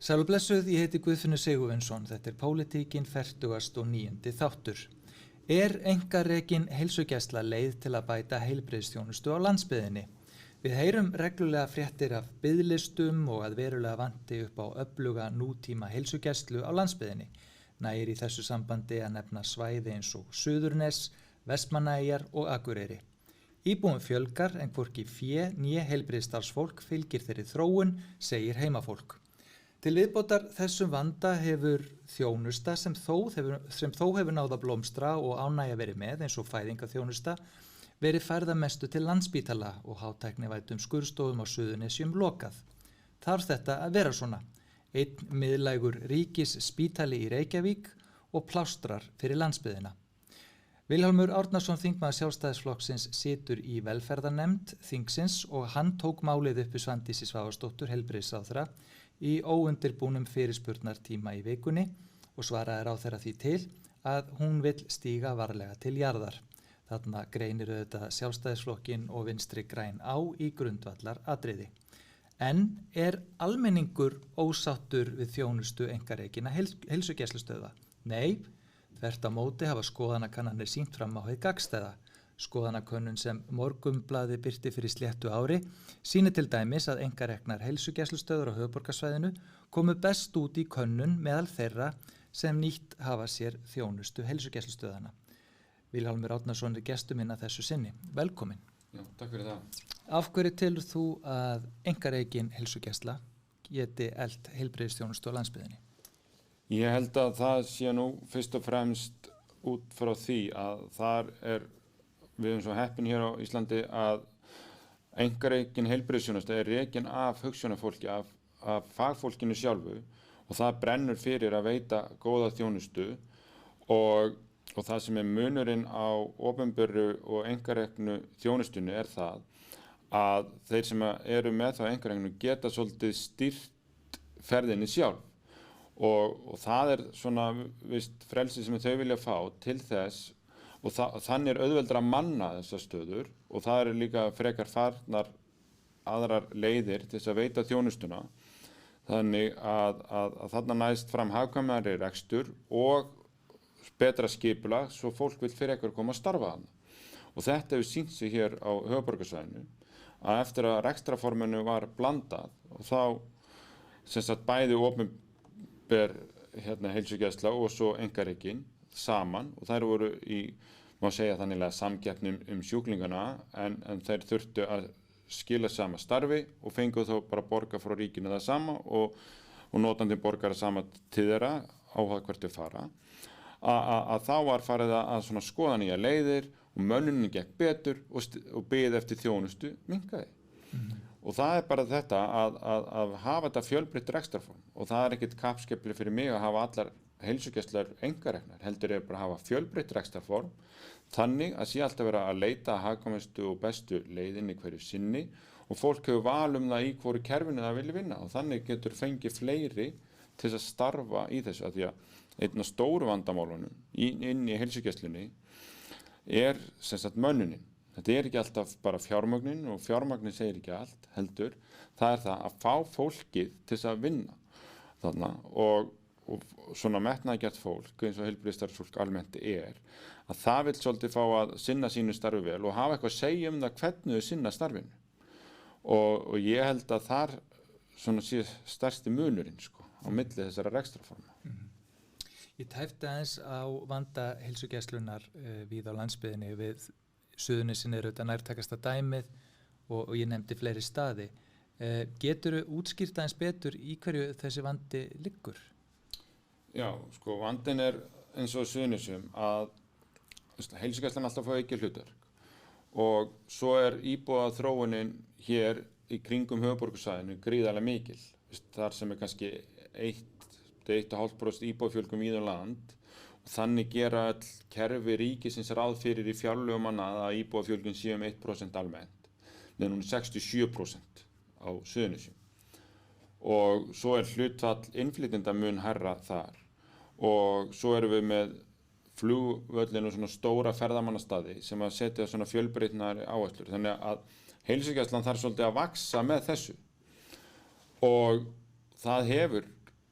Sæl og blessuð, ég heiti Guðfinnur Sigurvinsson. Þetta Pólitíkin 49. þáttur. Einkarekin heilsugæsla leið til að bæta heilbrigðisþjónustu á landsbyggðinni? Við heyrum reglulega fréttir af biðlistum og að verulega vanti upp á öfluga nútíma heilsugæslu á landsbyggðinni. Nægir í þessu sambandi að nefna svæði eins og Suðurnes, Vestmannaeyjar og Akureyri. Íbúum fjölgar en hvorki fé né heilbrigðisstarfsfólk fylgir þeirri þróun, segir heimafólk. Til viðbótar þessum vanda hefur þjónusta sem þó hefur náð að blómstra og ánægja verið með, eins og fæðingaþjónusta, verið færð að mestu til Landspítala og hátæknivæddum skurðstofum á Suðurnesjum lokað. Þarf þetta að vera svona? Einn miðlægur ríkisspítali í Reykjavík og plástrar fyrir landsbyggðina. Vilhjálmur Árnason, þingmaður Sjálfstæðisflokksins, situr í velferðarnefnd þingsins og hann tók málið upp við Svandísi Svavarsdóttur, heilbrigðisráðherra, í óundirbúnum fyrirspurnartíma í vikunni og svaraði ráðherra því til að hún vill stíga varlega til jarðar. Þarna greinir auðvitað Sjálfstæðisflokkinn og Vinstri græn á í grundvallar atriði. En almenningur ósáttur við þjónustu einkarekinna heilsugæslustöðva? Nei, þvert á móti hafa skoðanakannanir sýnt fram á hið gagnstæða. Skoðanakönnun sem Morgunblaðið birti fyrir sléttu ári sýnir til dæmis að einkareknar heilsugæslustöðvar á höfuðborgarsvæðinu komu best út í könnun meðal þeirra sem nýtt hafa sér þjónustu heilsugæslustöðana. Vilhjálmur Árnason gestur minn að þessu sinni. Velkomin. Já, takk fyrir það. Af hverju telur þú að einkarekin heilsugæsla geti eflt heilbrigðisþjónustu á landsbyggðinni? Ég held að það sé nú fyrst og fremst út frá því að við erum svo heppin hér á Íslandi að einkarekin heilbrigðisþjónusta rekin af hugsjónafólki, af fagfólkinu sjálfu og það brennur fyrir að veita góða þjónustu og það sem munurinn á opinberu og einkareknu þjónustunni það að þeir sem eru með þá einkareknu geta svolítið stýrt ferðinni sjálf og það svona frelsi sem þau vilja fá til þess og þannig auðveldra að manna þessar stöður og það líka frekar farnar aðrar leiðir til þess að veita þjónustuna þannig að þarna næst fram hagkvæmari rekstur og betra skipulag svo fólk vill frekar koma að starfa þarna og þetta hefur sýnt sig hér á höfuðborgarsvæðinu að eftir að rekstrarforminu var blandað og þá sem sagt bæði opinber heilsugæsla og svo einkarekin saman og þær voru má segja þannig samkeppni sjúklingana en þeir þurftu að skila sama starfi og fengu þó bara borga frá ríkinu það sama og notandi borgar sama til þeirra áhuga hvert þau fara að þá var farið að svona skoða nýja leiðir og mönnunin gekk betur og beðið eftir þjónustu minnkaði. Og það bara þetta að hafa þetta fjölbreytt rekstrarform og það ekkert kappskepli fyrir mig að hafa allar heilsugæslur einkareknar, heldur bara að hafa fjölbreytt rekstrarform þannig að sé alltaf vera að leita að hagkvæmustu og bestu leiðin í hverju sinni og fólk hefur val það í hvoru kerfinu það vilja vinna og þannig getur fengið fleiri til að starfa í þessu að því að einn af stóru vandamálunum inn í heilsugæslunni sem sagt mönnunin. Þetta ekki alltaf bara fjármögnin og fjármögnin segir ekki allt heldur. Það það að fá fólkið til þess að vinna þarna og svona metnaðargjarnt fólk eins og heilbrigðisstarfsfólk almennt að það vill svolítið fá að sinna sínu starfi vel og hafa eitthvað að segja það hvernig þau sinna starfinu og ég held að þar svona sé stærsti munurinn á milli þessara rekstrarforma. Ég tæpti aðeins á vanda heilsugæslunnar víða á landsbyggðinni við Suðurnesin auðvitað nærtækasta dæmið og ég nefndi fleiri staði. Geturðu útskýrt aðeins betur í hverju þessi vandi liggur? Já, vandinn eins og Suðurnesjum að heilsugæslan alltaf fá ekki hlutverk og svo íbúa þróunin hér í kringum höfuðborgarsvæðinu gríðarlega mikil. Þar sem kannski 1–1,5% íbúafjölgun víða um land og þannig gera öll kerfi ríkisins ráð fyrir í fjárlögum að íbúafjölgun sé 1% almennt, en hún 67% á Suðurnesjum. Og svo hlutfall innflytjenda mun hærra þar og svo erum við með flugvöllin og svona stóra ferðamannastaði sem að setja svona fjölbreytnari áherslur þannig að heilsugæslan þarf svolítið að vaxa með þessu og það hefur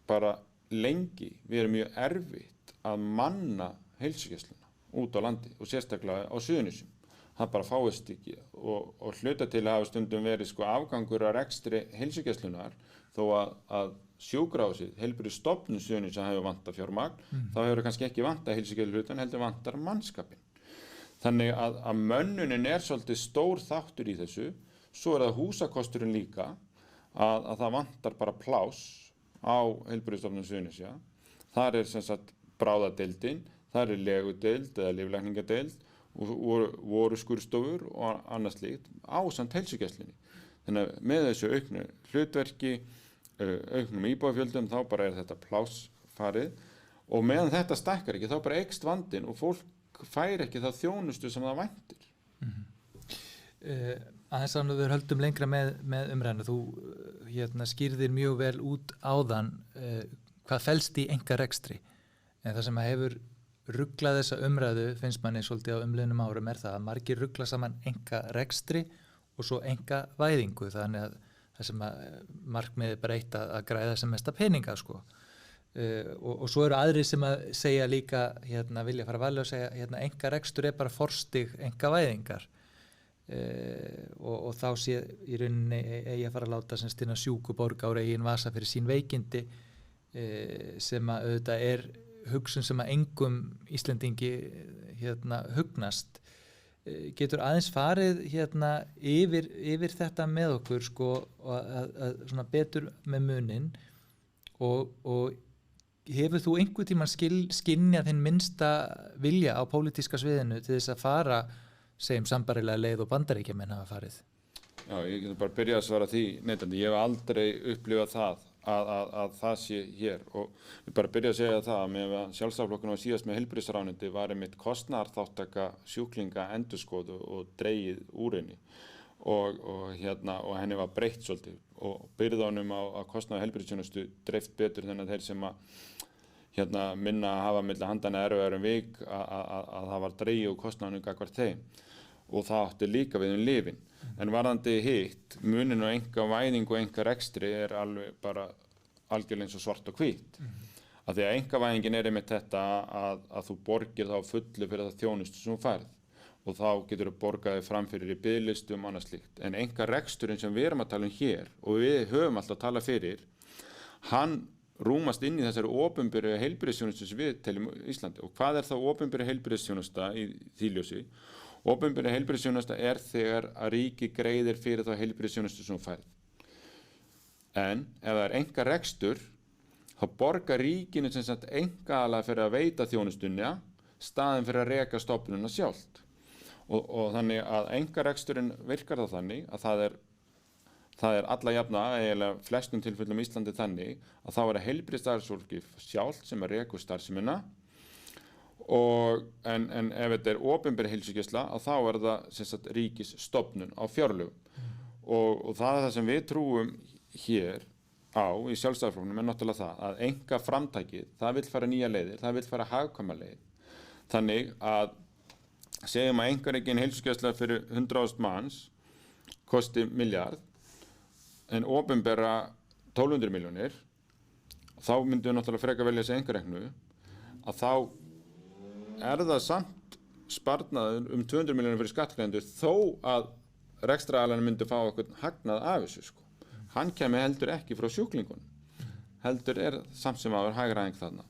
bara lengi verið mjög erfitt að manna heilsugæsluna út á landi og sérstaklega á Suðurnesjum. Það bara fáist ekki og hluta til að hafa stundum verið sko afgangur að rekstri heilsugæslunar þó að sjúkrahúsið, heilbrigðisstofnun Suðurnesja hefur vantað fjármagn, þá hefur kannski ekki vantað heilsugæsluhlutann, heldur vantar mannskapinn. Þannig að mönnunin svolítið stór þáttur í þessu. Svo það húsakosturinn líka að það vantar bara pláss á heilbrigðisstofnun Suðurnesja. Þar sem sagt bráðadeildin, þar legudeild eða lyflækningadeild og voru skurðstofur og annað slíkt ásamt heilsugæslunni. Þannig að með þessu auknu hlutverki, auknum íbúafjöldum, þá bara þetta pláss farið og meðan þetta stækkar ekki, þá bara eykst vandinn og fólk fær ekki það þjónustu sem það væntir. Aðeins að við höldum lengra með umræðinu. Þú skýrðir mjög vel út áðan hvað felst í einkarekstri. En það sem hefur ruglað þessa umræðu, finnst manni svolítið á umliðnum árum, það að margir rugla saman einkarekstri og svo einkavæðingu. Þannig að það sem markmiðið bara eitt að græða sem mesta peninga, sko. Og svo eru aðrir sem að segja líka, vilja fara varlega og segja, einkarekstur bara forstig einkavæðingar. Og þá sé í rauninni eigi að fara að láta sem stinna sjúku borga á eigin vasa fyrir sín veikindi, sem að auðvitað hugsun sem að engum Íslendingi hugnast. Getur aðeins farið yfir þetta með okkur, sko, að svona betur með muninn og hefur þú einhvern tímann skynjað þinn minnsta vilja á pólitíska sviðinu til þess að fara, segjum sambarilega leið og Bandaríkjamenn hafa farið? Já, ég getur bara byrjað að svara því neitandi. Ég hef aldrei upplifað það að það sé hér og við bara byrja að segja það að með Sjálfstæðisflokkurinn var síðast með heilbrigðisráðuneyti var einmitt kostnaðarþátttaka sjúklinga endurskoðuð og dregið úr henni og henni var breytt svolítið og byrðunum á kostnaði heilbrigðisþjónustu dreift betur þannig að þeir sem að minna að hafa milli handana erfiðara vik að það var dregið úr kostnaðinum gagnvart þeim og það átti líka við lyfin. En varðandi hitt, munin og einkavæðing og einkarekstri alveg bara algjörlega eins og svart og hvítt. Af því að einkavæðingin einmitt þetta að þú borgir þá fullu fyrir það þjónustu sem þú færð og þá getur þú borgaði framfyrir í biðlistum og annað slíkt. En einkareksturinn sem við erum að tala um hér og við höfum alltaf að tala fyrir, hann rúmast inn í þessari opinberu heilbrigðisþjónustu sem við teljum í Íslandi. Og hvað þá opinberu heilbrigðisþjónusta í því ljósi? Opinberu heilbrigðisþjónusta þegar að ríki greiðir fyrir þá heilbrigðisþjónustu sem þú færð. En ef það einkarekstur, þá borgar ríkinu sem sagt einkaaðila fyrir að veita þjónustunni staðinn fyrir að reka stofnunina sjálft. Og þannig að einkareksturinn virkar það þannig að það alla jafna, eiginlega flestum tilfellum í Íslandi þannig að þá heilbrigðisstarfsfólki sjálft sem að rekur starfsemina en ef þetta opinber heilsugæsla þá það sem sagt ríkisstofnun á fjárlögum og það sem við trúum hér í Sjálfstæðisflokknum náttúrulega það að einkaframtakið, það vill fara nýja leiðir, það vill fara hagkvæma leið. Þannig að segjum að einkarekin heilsugæsla fyrir 100.000 manns kosti milljarð en opinbera 1200 milljónir, þá myndum við náttúrulega freka velja þessi einkareknu að þá það samt sparnaður 200 milljónir fyrir skattgreiðendur þó að rekstraaðilarnir myndi fá okkur hagnað af þessu, sko. Hann kemur heldur ekki frá sjúklingunum. Heldur samt sem áður hagræðing þarna.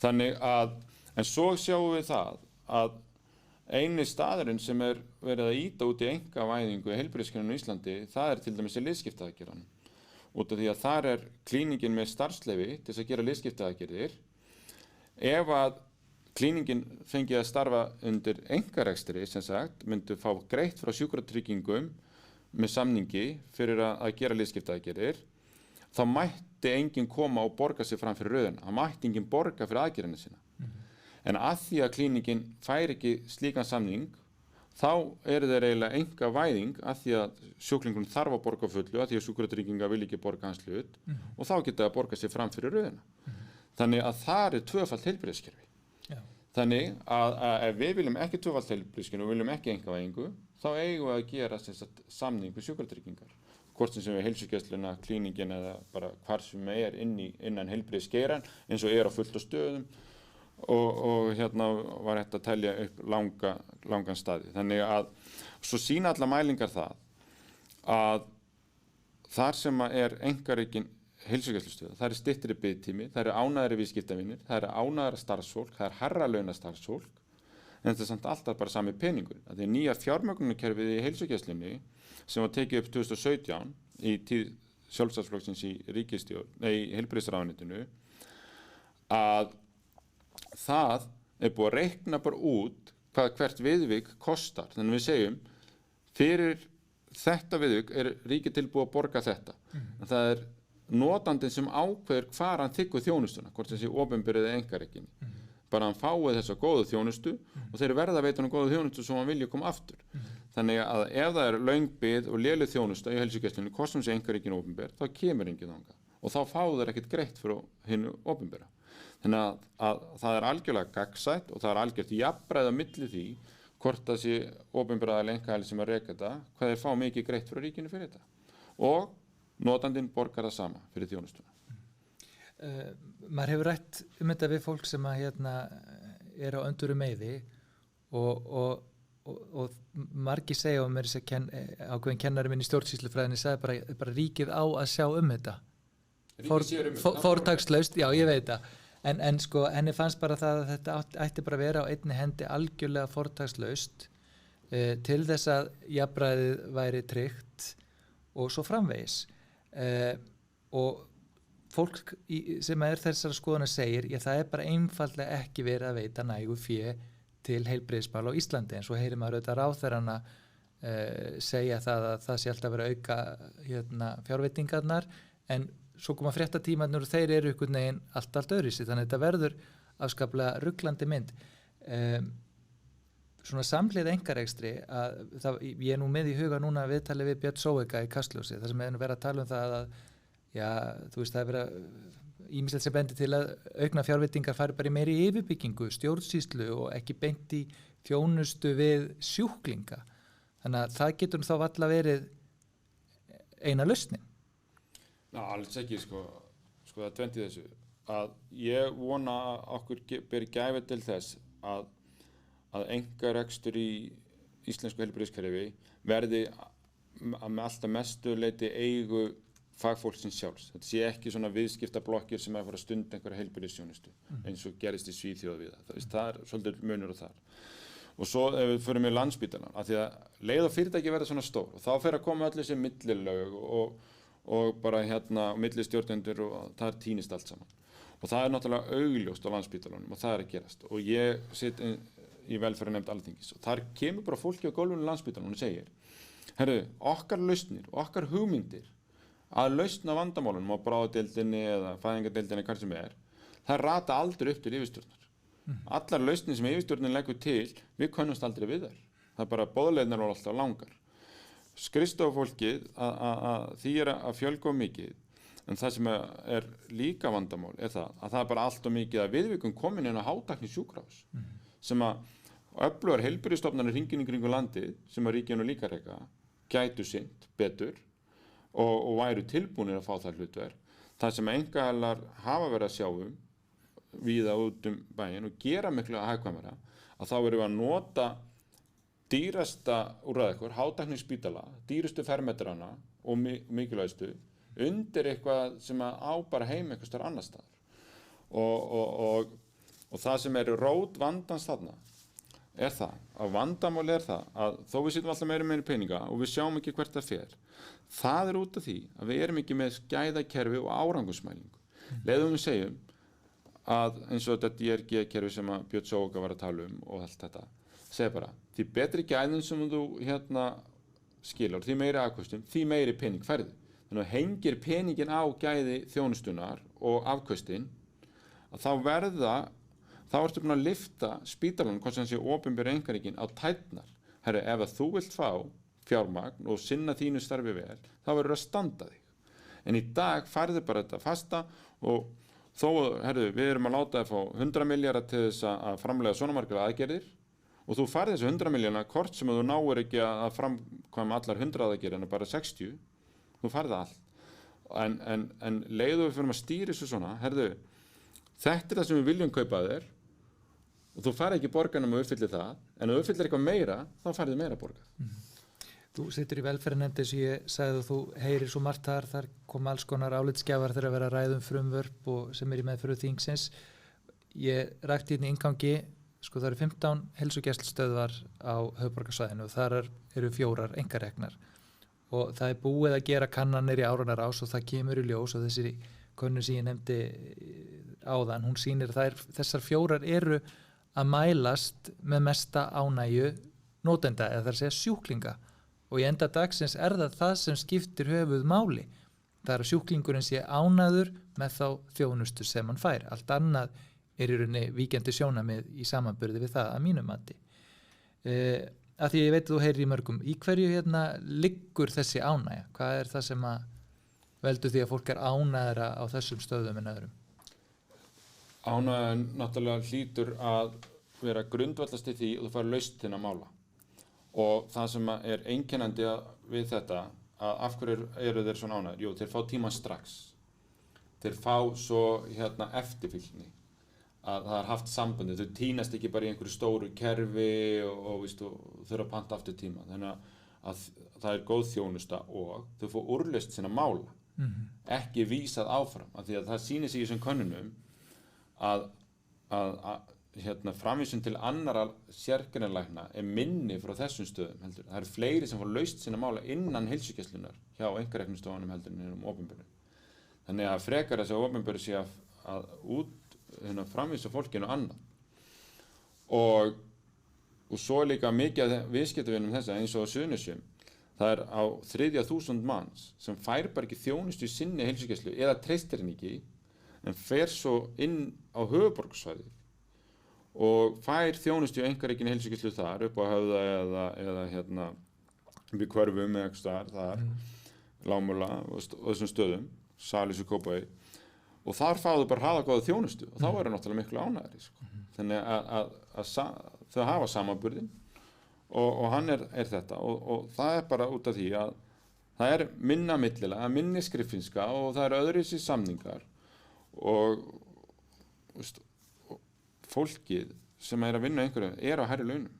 Þannig en svo sjáum við það að eini staðurinn sem verið að ýta út í einkavæðingu í heilbrigðiskerfinu í Íslandi, það til dæmis í liðskiptaaðgerðunum. Út af því að þar klíningin með starfsleyfi til þess að gera liðskiptaaðgerðir. Ef að klíningin fengið að starfa undir einkarekstri, sem sagt, myndu fá greitt frá sjúkratryggingum með samningi fyrir að gera liðskiptaaðgerðir, þá mætti enginn koma og borga sig fram fyrir röðina. Það mætti enginn borga fyrir aðgerðina sína. En að því að klíningin fær ekki slíkan samning, þá þeir eiginlega einkavæðing að því að sjúklingurinn þarf að borga fullu, að því að sjúkratryggingar vil ekki borga hans hlut og þá geta það að borga sig fram fyrir röðina. Þannig að það tvöfalt heilbrigðiskerfi. Þannig að ef við viljum ekki tvöfalt heilbrigðiskerfi og viljum ekki einkavæðingu, þá eigum við að gera samning við sjúkratryggingar. hvort sem við heilsugæsluna, klíningin eða bara hvar sem innan heilbrigðisgeirann eins og á fullt á stöðum og hérna var hægt að telja upp langan staði. Þannig að svo sýna allar mælingar það að þar sem einkarekin heilsugæslustöð, það styttri biðtími, það ánægðari viðskiptavinir, það ánægðara starfsfólk, það hærra launa starfsfólk, en þetta samt alltaf bara sami peningur. Það nýja fjármögnunarkerfið í heilsugæslunni sem var tekið upp 2017 í tíð Sjálfstæðisflokksins í heilbrigðisráðuneytinu, að það búið að reikna bara út hvað hvert viðvik kostar. Þannig við segjum, fyrir þetta viðvik ríkið tilbúið að borga þetta. En það notandinn sem ákveður hvar hann þiggur þjónustuna, hvort þessi opinberið eða einkarekinni. Bara hann fái þessa góðu þjónustu og þeir verða að veita hann góðu þjónustu svo hann vilja koma aftur. Þannig að ef það löng bið og léleg þjónusta í heilsugæslunni, hvort sem sé einkarekin og opinber, þá kemur enginn þangað og þá fá þeir ekkert greitt fyrir hinu opinbera. Þannig að það algjörlega gagnsætt og það algjört jafnræði á milli því hvort það sé opinbera eða einkaaðili sem reka þetta, hvað þeir fá mikið greitt fyrir ríkinu fyrir þetta. Og notandinn borgar það sama fyrir þjónustuna. Maður hefur rætt þetta við fólk sem að á öndurum meiði og margir segja og mér ákveðin kennari minn í stjórnsýslufræðinni sagði bara ríkið á að sjá þetta fortakslaust, já ég veit það en sko henni fannst bara það að þetta ætti bara að vera á einni hendi algjörlega fortakslaust til þess að jafnræðið væri tryggt og svo framvegis og fólk sem þessar skoðunar segir, það bara einfaldlega ekki verið að veita nægu fé til heilbrigðismála á Íslandi, en svo heyrir maður auðvitað ráðherrana segja það að það sé alltaf verið að auka fjárveitingarnar, en svo koma fréttatímarnir og þeir eru einhvern veginn allt öðruvísi, þannig að þetta verður afskaplega ruglandi mynd. Svona samhliða einkarekstri, ég nú með í huga núna viðtalið við Björn Sóeka í Kastljósi, þar sem verið að tala það að þú veist, það verið ýmislegt sem bendir til að aukna fjárveitingar fari bara í meiri yfirbyggingu, stjórnsýslu og ekki beint í þjónustu við sjúklinga. Þannig að það getur þá varla verið eina lausnin. Ná, alls ekki, sko það tventi þessu, að ég vona að okkur beri gæfi til þess að einkarekstur í íslensku heilbrigðiskerfi verði með alltaf mestu leyti eigu fagfólksins sjálfs. Þetta sé ekki svona viðskiptablokkir sem fara að stunda einhverja heilbrigðisþjónustu eins og gerist í Svíþjóð við það. Það svolítið munur á þar. Og svo ef við förum í Landspítalann, af því að leið og fyrirtæki verða svona stór og þá fer að koma allir þessi millilög og bara millistjórnendur og það týnist allt saman. Og það náttúrulega augljóst á Landspítalanum og það að gerast. Og ég sitt í velferðarnefnd Alþingis og þar kemur bara fólki á gólfinu Landspítalanum og segir, herru, okkar lausnir, okkar hugmyndir að lausna vandamálunum á bráðadeildinni eða fæðingardeildinni hvað sem það rata aldrei upp til yfirstjórnar. Allar lausnir sem yfirstjórnin leggur til, við könnumst aldrei við þær. Það bara boðleiðnar voru alltaf langar. Skrifstofufólkið því að fjölga mikið, en það sem líka vandamál það að það bara allt og mikið að viðvikum komin inn á hátækni sjúkrahús sem að öflugar heilbrigðisstofnanir hringinn í kringum landið sem að ríkinu líka reka gætu sinnt betur og væru tilbúnir að fá það hlutverk. Það sem einkaaðilar hafa verið að sjá víða út bæinn og gera miklu að hagkvæmara, að þá erum við að nota dýrasta úrræði hátækni spítala, dýrustu fermetrana og mikilvægustu undir eitthvað sem á bara heim eitthvað staðar annars staðar. Og það sem rót vandans þarna það, að vandamál það að þó við sittum alltaf meiri peninga og við sjáum ekki hvert það fer, það út af því að við erum ekki með gæðakerfi og árangursmælingu. Leiðum við segjum að eins og þetta DRG-kerfi sem að Björn Sóeka var að tala og allt þetta, segja bara, því betri gæðin sem þú skilur, því meiri afköstum, því meiri pening færðu. Þannig að hengir peningin á gæði þjónustunar og afköstin, að þá ertu búin að lyfta spítalanum, hvort sem sé opinber einkarekin, á tærnar. Herru, ef að þú vilt fá fjármagn og sinna þínu starfi vel, þá verður að standa þig. En í dag færðu bara þetta fasta og þó, við erum að láta þið fá 100 milljarða til þess að framlega svona margar aðgerðir og þú færði þessu 100 milljarða hvort sem þú náir ekki að framkvæma allar 100 aðgerðir en bara 60 þú færð það allt. En leiðu við fyrir að stýra þessu svona, herðu, þetta það sem við viljum kaupa þér og þú færð ekki borgarnum að uppfylli það, en ef þú uppfyllir eitthvað meira, þá færðu meira borgað. Þú situr í velferðarnefnd eins og ég sagði og þú heyrir svo margt þar kom alls konar álitsgjafar þegar að vera ræðum frumvörp og sem í meðferð þingsins. Ég rakti hérna í inngangi, sko það eru 15 heilsugæslustöðvar á höfuðborgarsvæðinu og þar eru 4 einkareknar og það er búið að gera kannanir í árunarás og það kemur í ljós og þessi könnun sem ég nefndi áðan, hún sýnir þessar 4 eru að mælast með mesta ánægju notenda eða það er að segja sjúklinga og í enda dagsins það sem skiptir höfuð máli. Það er að sjúklingurinn sé ánægður með þá þjónustu sem hann fær. Allt annað er í rauninni víkjandi sjónarmið í samanburði við það að mínum mati. Af því ég veit að þú heyrir í mörgum, í hverju liggur þessi ánægja? Hvað er það sem að veldur því að fólk er ánægðara á þessum stöðum en öðrum? Ánægjan náttúrulega hlýtur að vera grundvallast í því og þú fær lausn þinna mála. Og það sem er einkennandi við þetta, að af hverju eru þeir svona ánægðir? Jú, þeir fá tímann strax. Þeir fá svo eftirfylgni. Að það er haft sambandi. Þau týnast ekki bara í einhverju stóru kerfi og þurfa að panta aftur tíma. Þannig að það er góð þjónusta og þau fá úrlausn sinna mála. Ekki vísað áfram. Af því að það sýnir sig í þessum könnunum að framvísun til annarra sérgreinalækna er minni frá þessum stöðum heldur. Það eru fleiri sem fá laust sinna mála innan heilsugæslunnar hjá einkareknu stofunum heldur en innum opinberu. Þannig að frekar þess að opinberu sé að framvísa fólkinu annað. Og svo er líka mikið viðskiptavinum þessa eins og á Suðurnesjum. Það er á 3.000 manns sem fær bara ekki þjónustu í sinni heilsugæslu eða treystir henni ekki en fer svo inn á höfuðborgarsvæðið og fær þjónustu í einkarekinni heilsugæslu þar upp á Höfða eða upp í Hvörfum eða eitthvað staðar þar, Lámúla og þessum stöðum, Salís og Kópavogi og þar fáðu bara hraðagóða þjónustu og þá eru náttúrulega miklu ánægðari sko. Þannig að þau hafa samanburðinn og hann er þetta og það er bara út af því að það er minna millilega, minni skriffinska og það eru öðruvísi samningar og fólkið sem er að vinna einhverju er á hærri launum.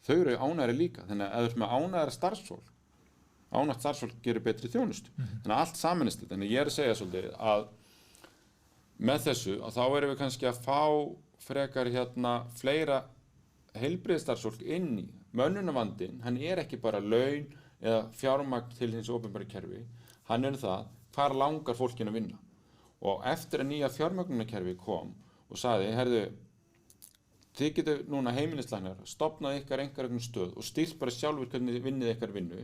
Þau eru ánægðari líka, þannig að ef þú ert með ánægðara starfsfólk, ánægt starfsfólk gerir betri þjónustu. Þannig að allt saminist þetta, en ég er að segja svolítið að með þessu að þá erum við kannski að fá frekar fleira heilbrigðisstarfsfólk inn í. Mönnunarvandinn, hann er ekki bara laun eða fjármagn til hins opinbera kerfi, hann er það hvar langar fólkinu að vinna. Og eftir að nýja fjármögnunarkerfi kom og sagði, herðu, þið getur núna heimilislæknar stofnað ykkar einkareknu stöð og stýrt bara sjálfur hvernig þið vinnið ykkar vinnu.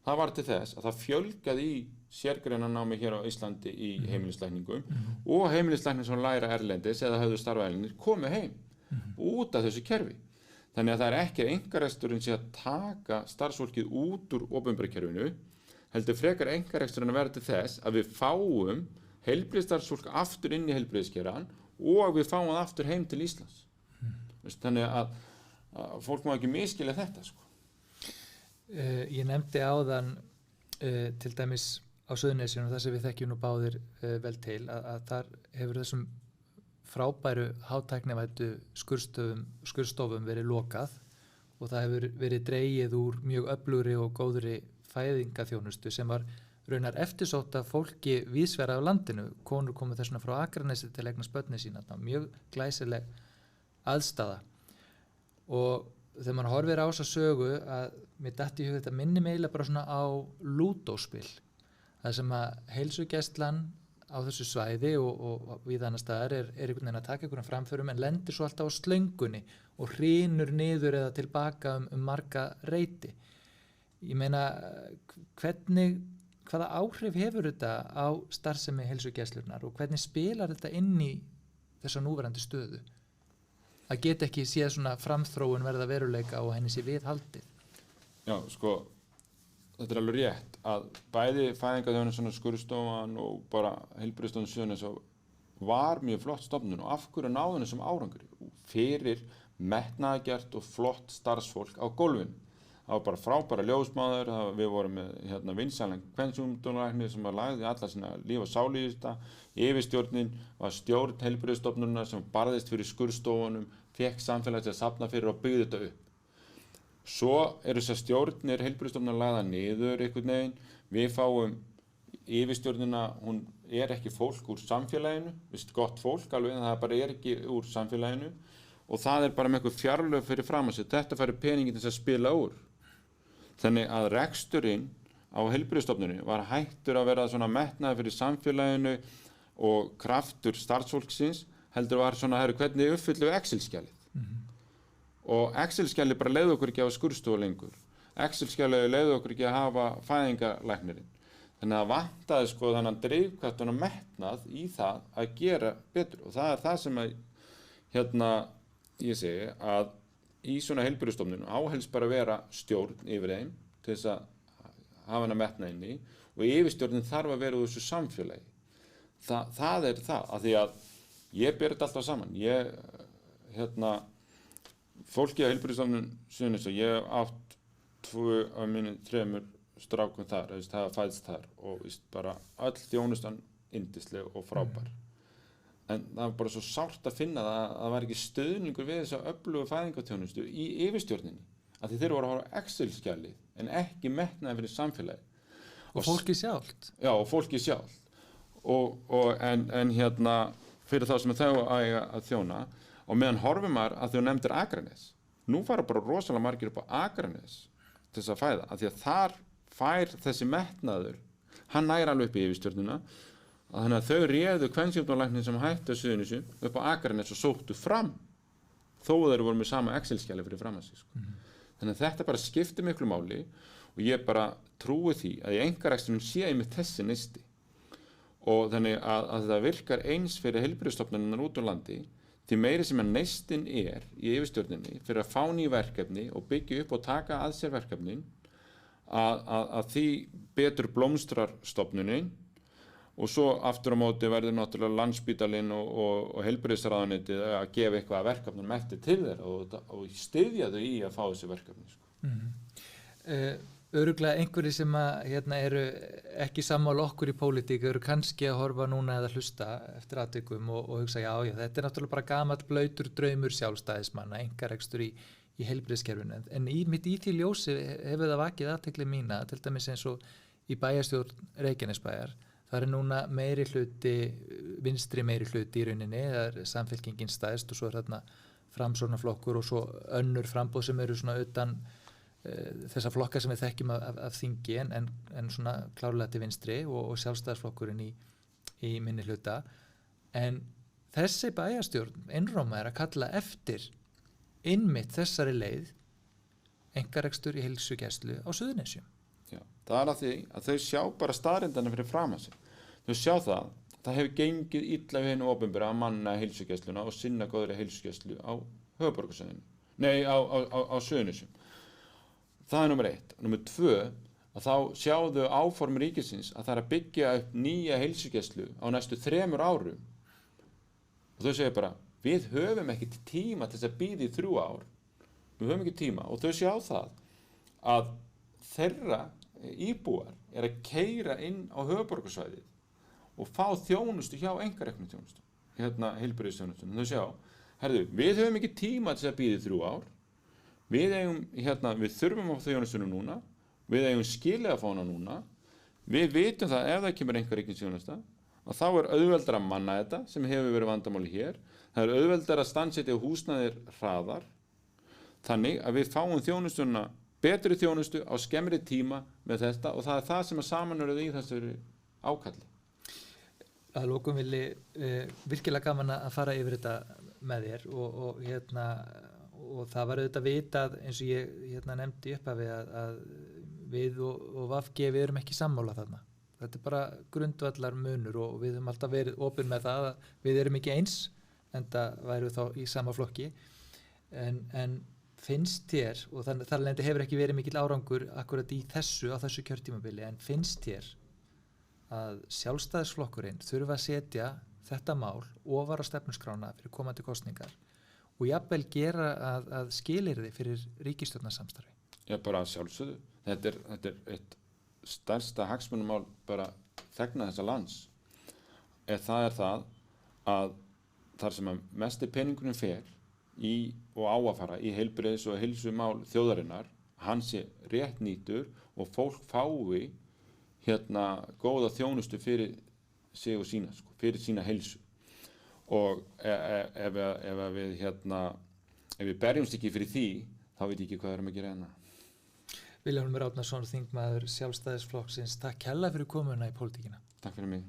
Það var til þess að það fjölgaði í sérgreinanámi hér á Íslandi í heimilislækningum og heimilislæknir sem læra erlendis eða höfðu starfa erlendis komu heim út af þessu kerfi. Þannig að það er ekki að einkareksturinn sé að taka starfsfólkið út úr opinbera kerfinu, heldur frekar einkareksturinn að vera til þess að við fáum heilbrigðisstarfsfólk aftur inn í heilbrigðisgeirann og við fáum það aftur heim til Íslands. Þannig að fólk má ekki misskilja þetta sko. Ég nefndi áðan til dæmis á Suðurnesjum og það sem við þekkjum nú báðir vel til að þar hefur þessum frábæru hátæknivæddu skurðstofum verið lokað og það hefur verið dregið úr mjög öflugri og góðri fæðingaþjónustu sem var raunar eftirsótt af fólki víðsvegar af landinu. Konur komu þessuna frá Akranesi til að eignast börnin sína, mjög glæsileg aðstaða. Og þegar maður horfir á þessa sögu að mér datt í hug þetta minni meila bara svona á lúdóspil. Það sem að heilsugæslan á þessu svæði og við annar staðar er einhvern veginn að taka einhverjum framförum en lendir svo alltaf á slöngunni og hrynur niður eða tilbaka marga reiti. Ég meina, hvaða áhrif hefur þetta á starfsemi heilsugæslurnar og hvernig spilar þetta inn í þessa núverandi stöðu? Að geta ekki séð svona framþróun verða veruleika og henni sé viðhaldið. Já, sko, þetta er alveg rétt að bæði fæðingarþjónustan og skurðstofan og bara heilbrigðisstofnun Suðurnesja var mjög flott stofnun og af hverju náði henni sem árangur fyrir metnaðargjarnt og flott starfsfólk á gólfinu. það var bara frábæra ljósmáður, við vorum með vinsælan kvensjúkdómalækni sem var lagði alla sína líf og sál í þetta, yfirstjórnin var stjórn heilbrigðisstofnunar sem barðist fyrir skurðstofunum, fékk samfélag til að safna fyrir og byggði þetta upp. Svo eru þessar stjórnir heilbrigðisstofnunar lagðar niður einhvern veginn, við fáum yfirstjórnina, hún ekki fólk úr samfélaginu, gott fólk alveg, en það bara ekki úr samfélaginu og það bara með eitthvað fjarlög fyrir fram að sig, þetta færi peningin til að spila úr. Þannig að reksturinn á heilbrigðisstofnuninni var hættur að vera svona metnaður fyrir samfélaginu og kraftur starfsfólksins, heldur var svona, hvernig uppfyllum við Excel-skjalið. Og Excel-skjalið bara leiði okkur ekki að hafa skurðstofu lengur. Excel-skjalið leiði okkur ekki að hafa fæðingalæknirinn. Þannig að vantaði þannig drifkraft og metnað í það að gera betur og það það sem að ég segi að í svona heilbrigðisstofnun áhelst bara að vera stjórn yfir þeim til þess að hafa hana metnað inni og yfirstjórnin þarf að vera úr þessu samfélagi. Það það, af því að ég ber þetta alltaf saman. Fólki á heilbrigðisstofnun Suðurnesja, ég hef átt 2 af mínum 3 strákum þar, það fæðst þar og bara öll þjónustan yndisleg og frábær. En það var bara svo sárt að finna að það var ekki stuðningur við þessa öflugu fæðingarþjónustu í yfirstjórninni, af því þeir voru að horfa Excel-skjalið en ekki metnaði fyrir samfélagi. Og fólki sjálft. Já, og fólki sjálft. En fyrir þá sem þau eiga að þjóna, og meðan horfum maður að þau nefndir Akranes. Nú fara bara rosalega margir upp á Akranes til þess að fæða, af því að þar fær þessi metnaður, hann nær alveg upp í yfirstjórnina, þannig að þau réðu kvensjúkdómalæknin sem hættu á Suðurnesju upp á Akranes og sóttu fram, þó þeir voru með sama Excel-skjali fyrir fram að sig. Þannig að þetta bara skiptir miklu máli og ég bara trúi því að í einkarekstrinum sé ég með þessi neisti. Og þannig að þetta virkar eins fyrir heilbrigðisstofnanirnar út á landi, því meiri sem að neistinn í yfirstjórninni fyrir að fá ný verkefni og byggja upp og taka að sér verkefnin, að því betur blómstrar stofnunin og svo aftur á móti verður náttúrulega Landspítalinn og heilbrigðisráðuneytið að gefa eitthvað verkefnum eftir til þeirra og styðja þau í að fá þessi verkefni. Örugglega einhverjir sem eru ekki sammála okkur í pólitík eru kannski að horfa núna eða hlusta eftir atvikum og hugsa já, þetta er náttúrulega bara gamall blautur draumur sjálfstæðismanna, einkarekstur í heilbrigðiskerfinu. En í því ljósi hefur það vakið athygli mína, til dæmis eins og í bæjarstjórn Reykjanesbæjar. Það núna meiri hluti, vinstri meiri hluti í rauninni, það er Samfylkingin stærst og svo þarna Framsóknarflokkur og svo önnur framboð sem eru svona utan þessa flokka sem við þekkjum af þingi en svona klárlega til vinstri og sjálfstæðisflokkurinn í minni hluta. En þessi bæjarstjórn einróma að kalla eftir einmitt þessari leið einkarekstur í heilsugæslu á Suðurnesjum. Já, það að því að þau sjá bara staðrindana fyrir fram að sig. Þau sjá það hefur gengið illa við hinu opinbera að manna heilsugæsluna og sinna góðri heilsugæslu á höfuðborgarsvæðinu. Nei, á Suðurnesjum. Það nummer 1. Nummer 2, að þá sjáðu áform ríkisins að það að byggja upp nýja heilsugæslu á næstu 3 árum. Og þau segja bara, við höfum ekki tíma til þess að bíða í 3 ár. Við höfum ekki tíma og þau sjá það að þeirra íbúar að keyra inn á höfuðborgarsvæðið og fá þjónustu hjá einkareknu þjónustu, heilbrigðisþjónustu. Þau sjá, við höfum ekki tíma til þess að bíða í 3 ár. Við þurfum á þjónustunum núna, við eigum skilið að fá hana núna, við vitum það ef það kemur einkarekin þjónusta, að þá er auðveldara að manna þetta sem hefur verið vandamáli hér, það er auðveldara að standsetja húsnæðir hraðar, þannig að við fáum þjónustuna, betri þjónustu á skemmri tíma með þetta og það er það sem að samanurðu í þessari ákalli. Að lokum virkilega gaman að fara yfir þetta með þér og það var auðvitað vitað eins og ég nefndi upphafi að við og VG við erum ekki sammála þarna. Þetta er bara grundvallar munur og við höfum alltaf verið opin með það að við erum ekki eins enda væru þá í sama flokki en finnst þér, og þar lendi hefur ekki verið mikill árangur akkurat á þessu kjörtímabili, en finnst þér að sjálfstæðisflokkurinn þurfa að setja þetta mál ofar á stefnuskrána fyrir komandi kosningar og jafnvel gera að skilyrði fyrir ríkisstjórnarsamstarfi? Já, bara sjálfsögðu. Þetta er eitt stærsta hagsmunamál bara þegna þessa lands. Það er það að þar sem að mesti peningurinn fer í og á að fara í heilbrigðis- og heilsumál þjóðarinnar, hann sé rétt nýtur og fólk fái góða þjónustu fyrir sig og sína, sko, fyrir sína heilsu. Og ef við berjumst ekki fyrir því, þá veit ég ekki hvað erum að gera enna. Vilhjálmur Árnason, þingmaður Sjálfstæðisflokksins, takk kærlega fyrir komuna í pólitíkina. Takk fyrir mig.